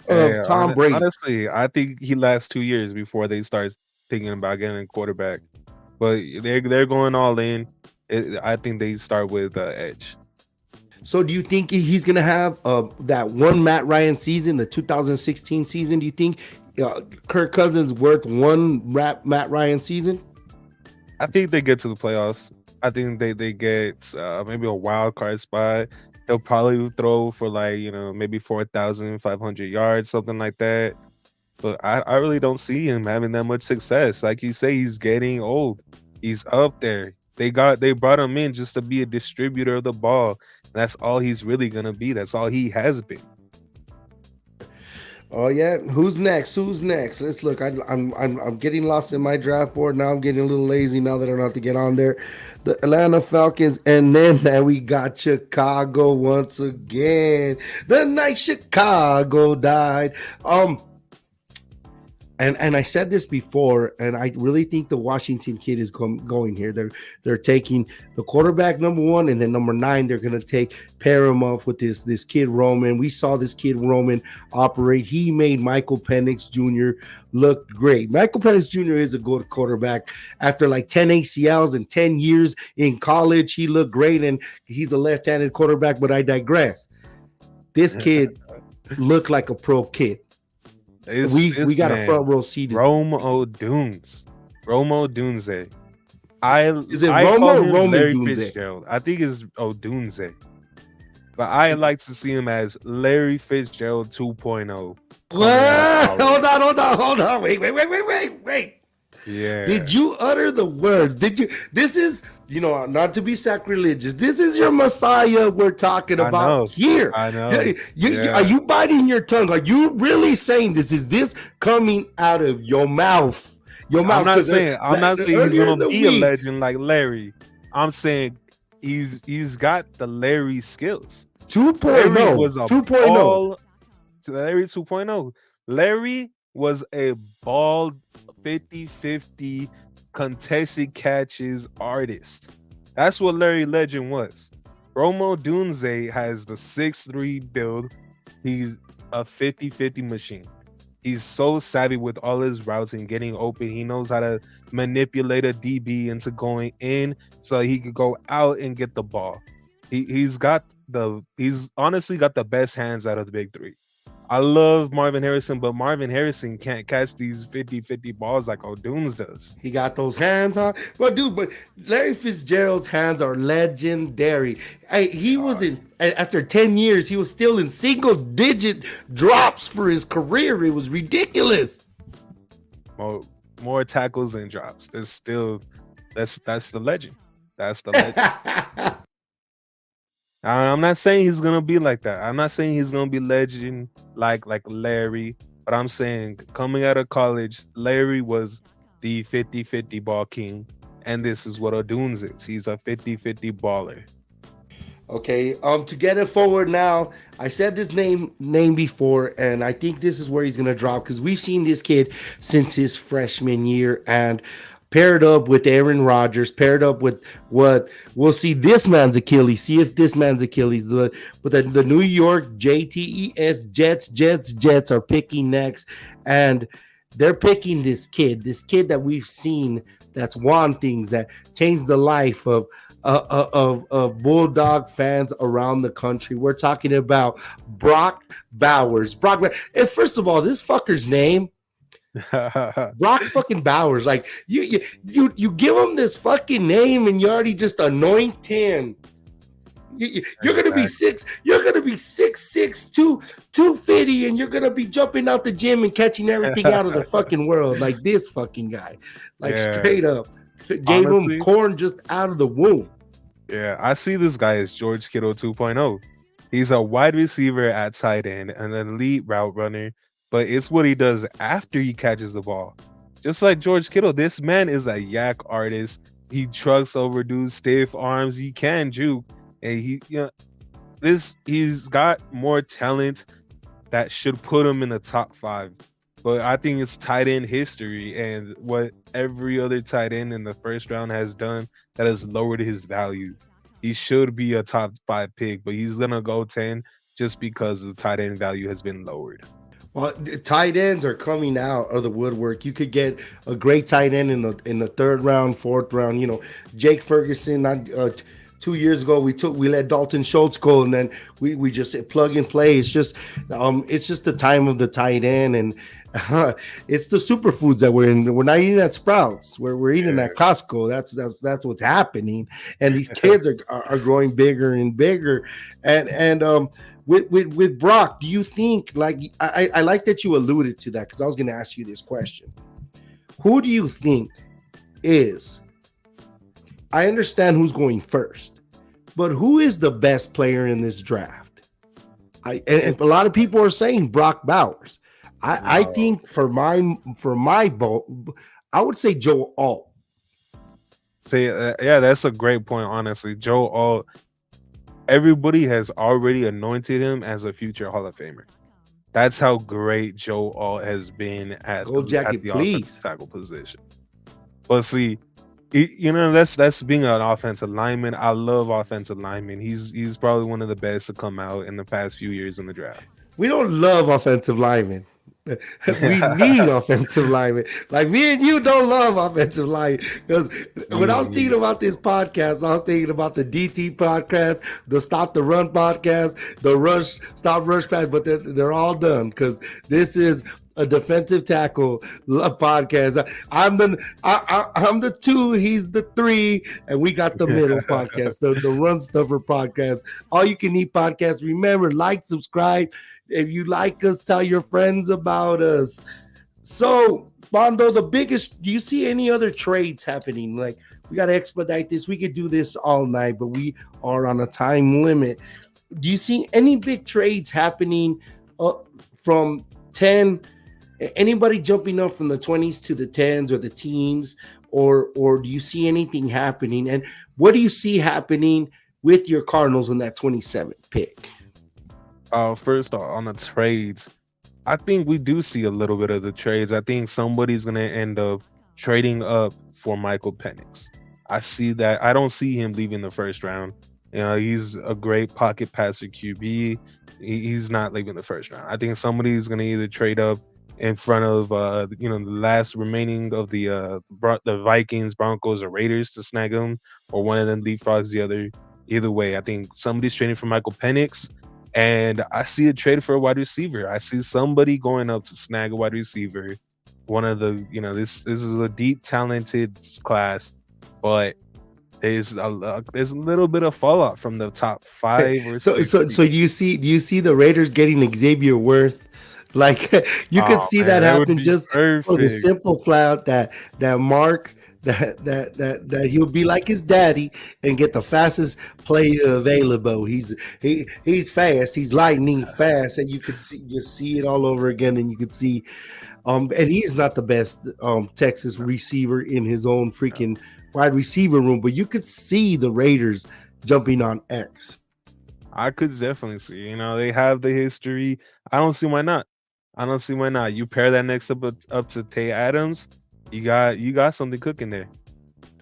Hey, of Tom Brady. honestly, I think he lasts 2 years before they start thinking about getting a quarterback. But they're going all in. I think they start with Edge. So do you think he's going to have that one Matt Ryan season, the 2016 season? Do you think Kirk Cousins worth one Matt Ryan season? I think they get to the playoffs. I think they get maybe a wild card spot. He'll probably throw for like maybe 4,500 yards, something like that. But I really don't see him having that much success. Like you say, he's getting old. He's up there. They brought him in just to be a distributor of the ball. That's all he's really gonna be. That's all he has been. Oh yeah, who's next? Who's next? Let's look. I'm getting lost in my draft board now. I'm getting a little lazy now that I don't have to get on there. The Atlanta Falcons, and then now we got Chicago once again. The night Chicago died. And I said this before, and I really think the Washington kid is going here. They're taking the quarterback number one, and then number 9 they're going to pair him up with this kid Roman. We saw this kid Roman operate. He made Michael Penix Jr. look great. Michael Penix Jr. is a good quarterback. After like 10 ACLs and 10 years in college, he looked great, and he's a left-handed quarterback. But I digress. This kid looked like a pro kid. We This got a front man, row seat. Rome Odunes, Romo Dunze. I Is it I Roma call or him Roman Larry Dunze? Fitzgerald. I think it's Odunze, but I like to see him as Larry Fitzgerald 2.0 coming out of Hold college. on, hold on, hold on. Wait. Did Yeah, you utter the words? Did you? This is, not to be sacrilegious. This is your Messiah we're talking I about know. here. I know. Are Yeah. you biting your tongue? Are you really saying this? Is this coming out of your mouth? Your I'm mouth? not Because saying I'm not saying he's earlier in gonna the be a week, legend like Larry. I'm saying he's got the Larry skills. Larry 2.0, was a 2.0. ball Larry 2.0. Larry was a ball 50-50 contested catches artist. That's what Larry Legend was. Romo Dunze has the 6'3" build. He's a 50-50 machine. He's so savvy with all his routes and getting open. He knows how to manipulate a DB into going in so he could go out and get the ball. He's honestly got the best hands out of the big three. I love Marvin Harrison, but Marvin Harrison can't catch these 50-50 balls like O'Dunes does. He got those hands on. Well, dude, but Larry Fitzgerald's hands are legendary. He was in, after 10 years, he was still in single digit drops for his career. It was ridiculous. More, more tackles than drops. It's still that's the legend. That's the legend. I'm not saying he's gonna be like that. I'm not saying he's gonna be legend like Larry, but I'm saying coming out of college, Larry was the 50-50 ball king, and this is what O'Dunes is. He's a 50-50 baller. Okay, to get it forward now, I said this name before, and I think this is where he's gonna drop because we've seen this kid since his freshman year, and paired up with Aaron Rodgers, paired up with what we'll see this man's Achilles. See if this man's Achilles. The New York Jets are picking next, and they're picking this kid that we've seen that's won things, that changed the life of Bulldog fans around the country. We're talking about Brock Bowers. And first of all, this fucker's name, Brock fucking Bowers. Like you give him this fucking name and you already just anoint him. You're gonna be Exactly. six. You're gonna be 6'6", 250, and you're gonna be jumping out the gym and catching everything out of the fucking world like this fucking guy, like Yeah, straight up. Gave him honestly, corn just out of the womb. yeah, I see this guy as George Kittle 2.0. He's a wide receiver at tight end, an elite route runner, but it's what he does after he catches the ball. Just like George Kittle, this man is a yak artist. He trucks over dudes, stiff arms. He can juke, and he's got more talent that should put him in the top five. But I think it's tight end history and what every other tight end in the first round has done that has lowered his value. He should be a top five pick, but he's gonna go 10 just because the tight end value has been lowered. Well, tight ends are coming out of the woodwork. You could get a great tight end in the third round, fourth round. Jake Ferguson. 2 years ago, we let Dalton Schultz go, and then we just plug and play. It's just the time of the tight end, and it's the superfoods that we're in. We're not eating at Sprouts. We're eating at Costco. That's what's happening, and these kids are growing bigger and bigger, and with Brock, do you think, like, I like that you alluded to that, because I was going to ask you this question. Who do you think is, I understand who's going first, but who is the best player in this draft? And a lot of people are saying Brock Bowers. I No. think for my vote, I would say Joe Alt. See, yeah, that's a great point. Honestly, Joe Alt, everybody has already anointed him as a future Hall of Famer. That's how great Joe Alt has been at Gold the jacket, offensive please. tackle position. But see, that's being an offensive lineman. I love offensive linemen. He's probably one of the best to come out in the past few years in the draft. We don't love offensive linemen. We need offensive linemen. Like, me and you don't love offensive line. Because when I was Me thinking neither. about this podcast, I was thinking about the DT podcast, the Stop the Run podcast, the Stop Rush pass, but they're all done, because this is a defensive tackle podcast. I'm the two, he's the three, and we got the middle podcast, the Run Stuffer podcast, all you can eat podcast. Remember, like, subscribe. If you like us, tell your friends about us. So Bondo, the biggest. Do you see any other trades happening? Like, we got to expedite this. We could do this all night, but we are on a time limit. Do you see any big trades happening from 10? Anybody jumping up from the 20s to the 10s or the teens, or do you see anything happening? And what do you see happening with your Cardinals in that 27th pick? First off, on the trades, I think we do see a little bit of the trades. I think somebody's gonna end up trading up for Michael Penix. I see that. I don't see him leaving the first round. You know, he's a great pocket passer QB. He's not leaving the first round. I think somebody's gonna either trade up in front of the last remaining of the Vikings, Broncos, or Raiders to snag him, or one of them leapfrogs the other. Either way, I think somebody's trading for Michael Penix. And I see a trade for a wide receiver. I see somebody going up to snag a wide receiver. One of the, this is a deep, talented class, but there's a little bit of fallout from the top 5 or so 6. So do you see the Raiders getting Xavier Worth? Like, you could see that happen just for the simple flat that Mark that he'll be like his daddy and get the fastest player available. He's fast, he's lightning fast, and you could see it all over again, and you could see and he's not the best Texas receiver in his own freaking wide receiver room, but you could see the Raiders jumping on X. I could definitely see, they have the history. I don't see why not. You pair that next up to Tay Adams, you got something cooking there.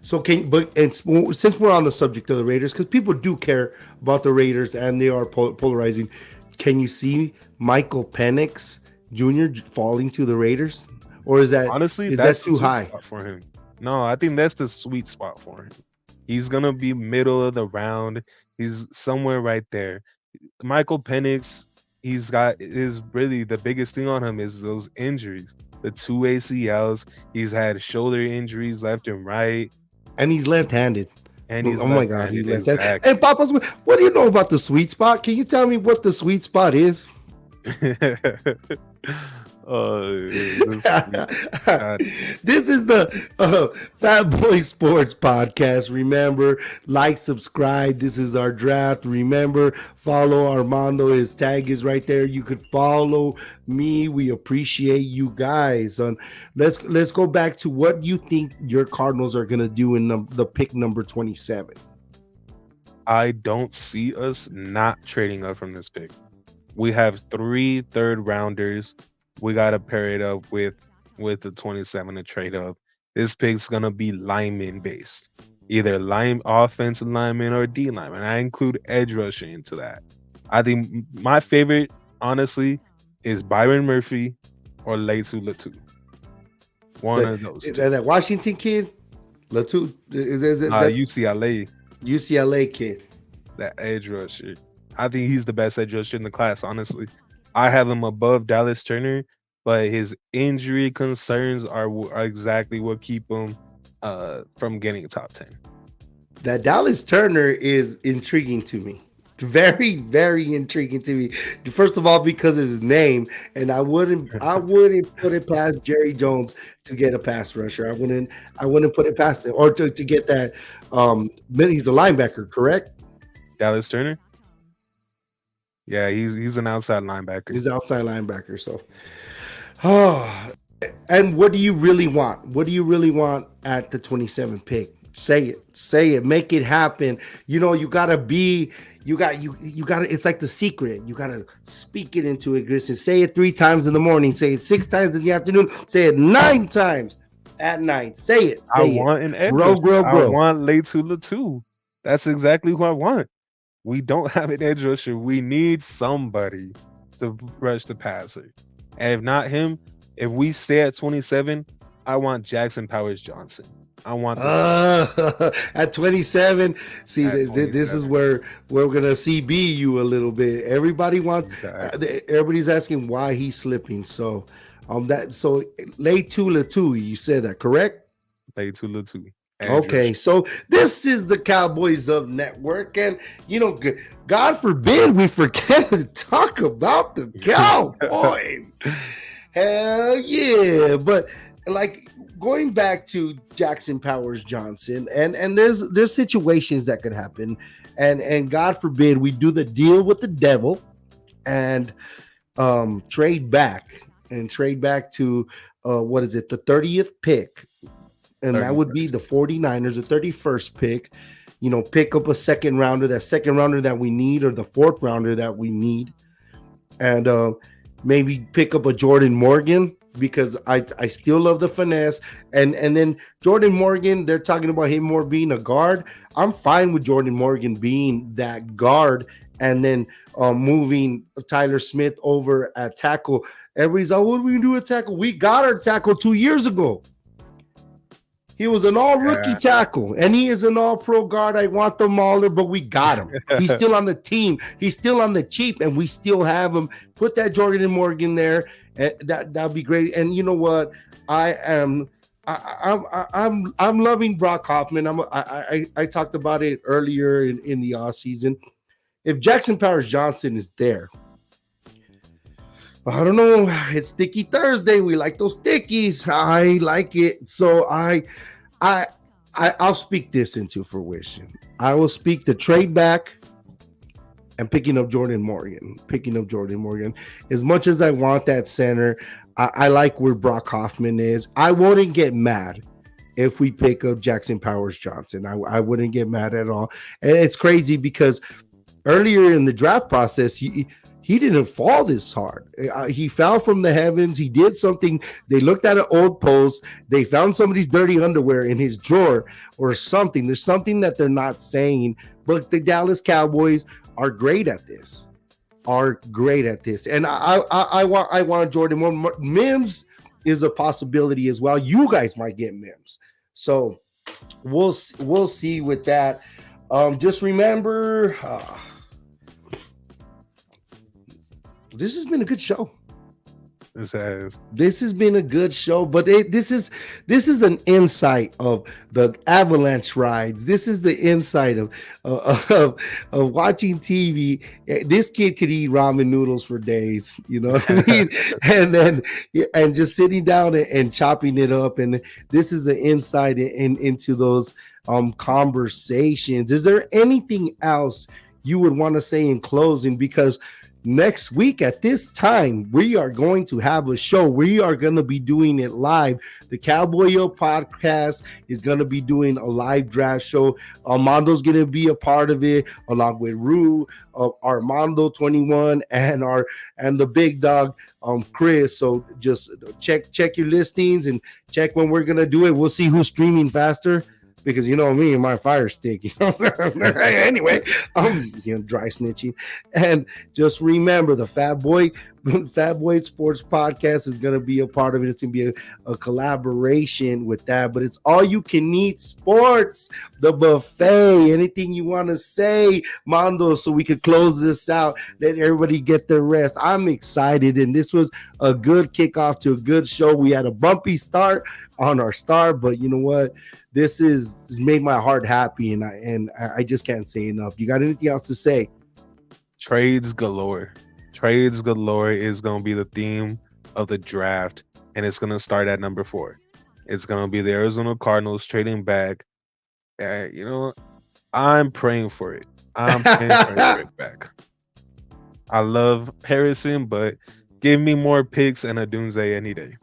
So since we're on the subject of the Raiders, because people do care about the Raiders and they are polarizing, can you see Michael Penix Jr. falling to the Raiders, or is that honestly that's too high for him? No, I think that's the sweet spot for him. He's gonna be middle of the round. He's somewhere right there. Michael Penix, really the biggest thing on him is those injuries. The 2 ACLs. He's had shoulder injuries left and right. And he's left-handed. Oh my God, he's left-handed. Exactly. And Papa's, what do you know about the sweet spot? Can you tell me what the sweet spot is? This is the Fatboy Sports Podcast. Remember, like, subscribe. This is our draft. Remember, follow Armando. His tag is right there. You could follow me. We appreciate you guys. Let's go back to what you think your Cardinals are gonna do in the pick number 27. I don't see us not trading up from this pick. We have 3 third-rounders. We got to pair it up with the 27 to trade up. This pick's going to be lineman based. Either offensive lineman or D lineman. I include edge rusher into that. I think my favorite, honestly, is Byron Murphy or Laitu Latu. One of those two. That Washington kid? Latu? Is UCLA kid. That edge rusher. I think he's the best edge rusher in the class, honestly. I have him above Dallas Turner, but his injury concerns are exactly what keep him from getting top 10. That Dallas Turner is intriguing to me. Very, very intriguing to me. First of all, because of his name, and I wouldn't put it past Jerry Jones to get a pass rusher. I wouldn't put it past him, or to get that. He's a linebacker, correct? Dallas Turner. Yeah, he's an outside linebacker. He's an outside linebacker. So, and what do you really want? What do you really want at the 27th pick? Say it. Make it happen. You gotta be. You gotta. It's like the secret. You gotta speak it into existence. Say it 3 times in the morning. Say it 6 times in the afternoon. Say it 9 times at night. Say it. I want an edge. Grow. I want Laitu Latu. That's exactly who I want. We don't have an edge rusher. We need somebody to rush the passer. And if not him, if we stay at 27, I want Jackson Powers Johnson. I want at 27. See, this is where we're gonna CB you a little bit. Everybody wants. Everybody's asking why he's slipping. So, so Laitu Latu, you said that correct? Laitu Latu. Okay, so this is the Cowboys of Network, and God forbid we forget to talk about the Cowboys. Hell yeah! But like going back to Jackson Powers Johnson, and there's situations that could happen, and God forbid we do the deal with the devil and trade back trade back to what is it, the 30th pick, and that would be 31st. the 49ers, the 31st pick. Pick up a second rounder that we need, or the fourth rounder that we need, and maybe pick up a Jordan Morgan, because I still love the finesse, and then Jordan Morgan, they're talking about him more being a guard. I'm fine with Jordan Morgan being that guard, and then moving Tyler Smith over at tackle. Everybody's like, what do we do at tackle? We got our tackle 2 years ago. He was an all rookie tackle, and he is an all pro guard. I want the Mauler, but we got him. He's still on the team. He's still on the cheap, and we still have him. Put that Jordan Morgan there, and that'd be great. And you know what? I'm loving Brock Hoffman. I talked about it earlier in the off season. If Jackson Powers Johnson is there, I don't know. It's Sticky Thursday. We like those stickies. I like it. So I'll speak this into fruition. I will speak the trade back and picking up Jordan Morgan. As much as I want that center, I like where Brock Hoffman is. I wouldn't get mad if we pick up Jackson Powers Johnson. I wouldn't get mad at all. And it's crazy because earlier in the draft process, he didn't fall this hard. He fell from the heavens. He did something. They looked at an old post. They found somebody's dirty underwear in his drawer or something. There's something that they're not saying. But the Dallas Cowboys are great at this. And I want Jordan Moore. Mims is a possibility as well. You guys might get Mims. So we'll see with that. Just remember. This has been a good show. This has been a good show, but this is an insight of the Avalanche rides. This is the insight of watching TV. This kid could eat ramen noodles for days, you know what I mean? and just sitting down and chopping it up. And this is an insight into those conversations. Is there anything else you would want to say in closing? Because next week at this time, we are going to have a show. We are going to be doing it live. The Cowboyo podcast is going to be doing a live draft show. Armando's going to be a part of it, along with Rue, Armando 21, and the big dog, Chris. So just check your listings and check when we're going to do it. We'll see who's streaming faster, because you know me and my fire stick. Anyway, I'm dry snitching. And just remember, the Fatboy Sports Podcast is going to be a part of it. It's going to be a collaboration with that. But it's all you can eat sports, the buffet. Anything you want to say, Mondo, so we could close this out. Let everybody get their rest. I'm excited, and this was a good kickoff to a good show. We had a bumpy start on our start, but you know what? This has made my heart happy, and I just can't say enough. You got anything else to say? Trades galore. Trades galore is going to be the theme of the draft, and it's going to start at number 4. It's going to be the Arizona Cardinals trading back. I'm praying for it. I'm praying for a trade back. I love Harrison, but give me more picks and a Dunze any day.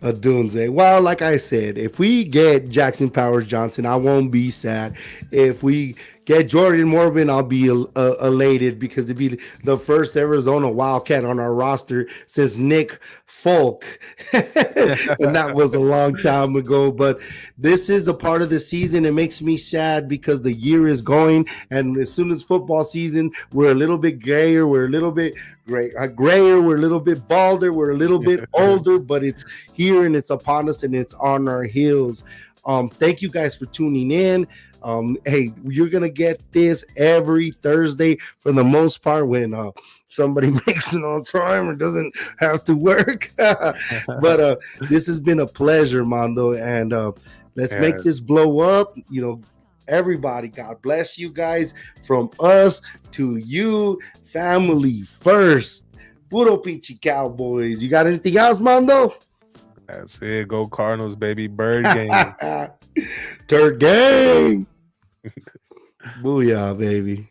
Dunze. Well, like I said, if we get Jackson Powers Johnson, I won't be sad. If we get Jordan Morgan, I'll be elated, because it'd be the first Arizona Wildcat on our roster since Nick Folk. And that was a long time ago. But this is a part of the season. It makes me sad because the year is going. And as soon as football season, we're a little bit grayer. We're a little bit grayer. We're a little bit balder. We're a little bit older. But it's here and it's upon us and it's on our heels. Thank you guys for tuning in. Hey, you're gonna get this every Thursday for the most part, when somebody makes it on time or doesn't have to work. But this has been a pleasure, Mondo, and let's make this blow up. Everybody, God bless you guys. From us to you, family first. Puro pinche Cowboys. You got anything else, Mondo? That's it. Go Cardinals, baby. Bird gang. Turd gang. Booyah, baby.